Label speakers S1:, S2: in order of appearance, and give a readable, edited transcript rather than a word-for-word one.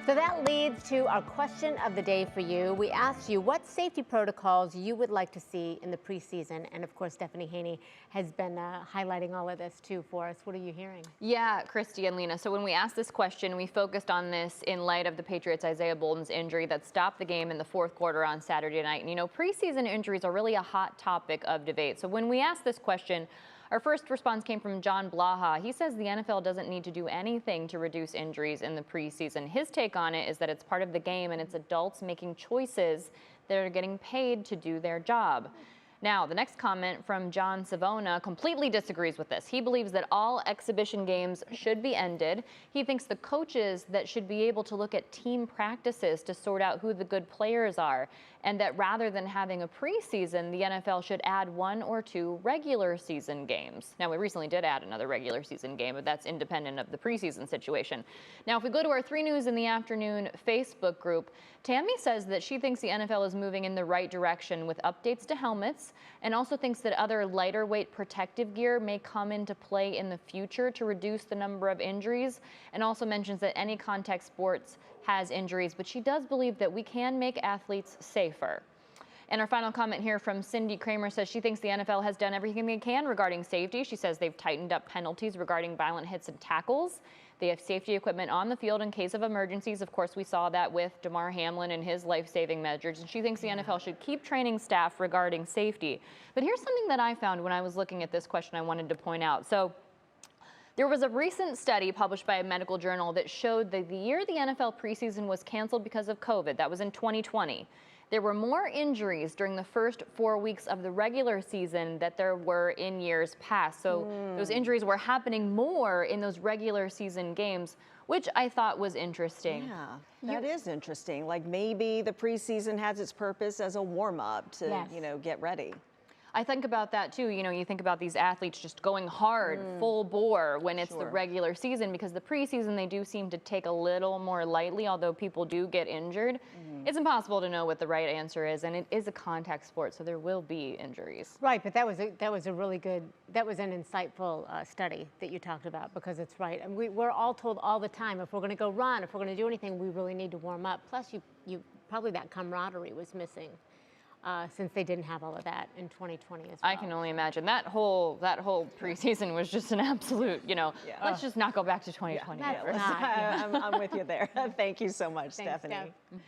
S1: So that leads to our question of the day for you. We asked you what safety protocols you would like to see in the preseason. And of course, Stephanie Haney has been highlighting all of this too for us. What are you hearing?
S2: Yeah, Christy and Lena. So when we asked this question, we focused on this in light of the Patriots' Isaiah Bolden's injury that stopped the game in the fourth quarter on Saturday night. And you know, preseason injuries are really a hot topic of debate. So when we asked this question, our first response came from John Blaha. He says the NFL doesn't need to do anything to reduce injuries in the preseason. His take on it is that it's part of the game and it's adults making choices that are getting paid to do their job. Now, the next comment from John Savona completely disagrees with this. He believes that all exhibition games should be ended. He thinks the coaches that should be able to look at team practices to sort out who the good players are, and that rather than having a preseason, the NFL should add 1 or 2 regular season games. Now, we recently did add another regular season game, but that's independent of the preseason situation. Now, if we go to our 3 News in the Afternoon Facebook group, Tammy says that she thinks the NFL is moving in the right direction with updates to helmets, and also thinks that other lighter weight protective gear may come into play in the future to reduce the number of injuries, and also mentions that any contact sports has injuries, but she does believe that we can make athletes safer. And our final comment here from Cindy Kramer says she thinks the NFL has done everything they can regarding safety. She says they've tightened up penalties regarding violent hits and tackles. They have safety equipment on the field in case of emergencies. Of course, we saw that with Damar Hamlin and his life-saving measures. And she thinks the NFL should keep training staff regarding safety. But here's something that I found when I was looking at this question I wanted to point out. So there was a recent study published by a medical journal that showed that the year the NFL preseason was canceled because of COVID, that was in 2020, there were more injuries during the first 4 weeks of the regular season that there were in years past. So those injuries were happening more in those regular season games, which I thought was interesting.
S3: Yeah, that is interesting. Like maybe the preseason has its purpose as a warm-up to, you know, get ready.
S2: I think about that too. You know, you think about these athletes just going hard, full bore when it's the regular season, because the preseason they do seem to take a little more lightly, although people do get injured. It's impossible to know what the right answer is, and it is a contact sport, so there will be injuries.
S1: Right, but that was a really good, that was an insightful study that you talked about, because it's right. And we're all told all the time, if we're going to go run, if we're going to do anything, we really need to warm up. Plus, you probably that camaraderie was missing. Since they didn't have all of that in 2020 as well.
S2: I can only imagine. That whole preseason was just an absolute, you know, let's just not go back to 2020.
S3: I'm with you there. Thank you so much,
S1: Thanks,
S3: Stephanie.
S1: Steph.